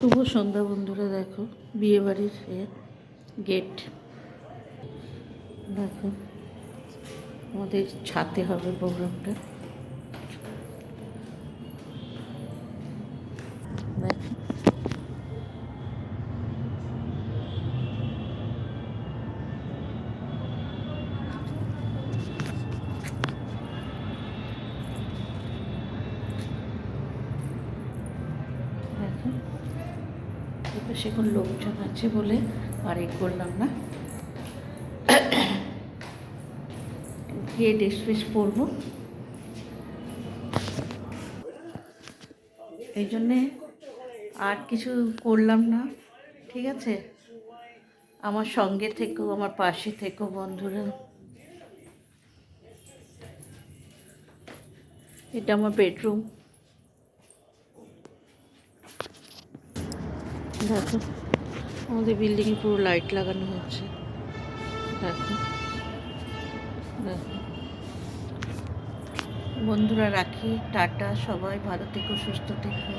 শুভ সন্ধ্যা বন্ধুরা। দেখো বিয়েবাড়ির গেট, দেখো আমাদের ছাতে হবে প্রোগ্রামটা। দেখো দেখো এবার সেখানে লোকজন আছে বলে আর করলাম না, গিয়ে ড্রেস ফ্রেস পরবো, এই জন্যে আর কিছু করলাম না। ঠিক আছে, আমার সঙ্গে থেকেও, আমার পাশে থেকেও বন্ধুরা। এটা আমার বেডরুম, দেখো আমাদের বিল্ডিংয়ে পুরো লাইট লাগানো হচ্ছে। দেখো দেখো বন্ধুরা, রাখি, টাটা, সবাই ভালো থেকো, সুস্থ থেকো।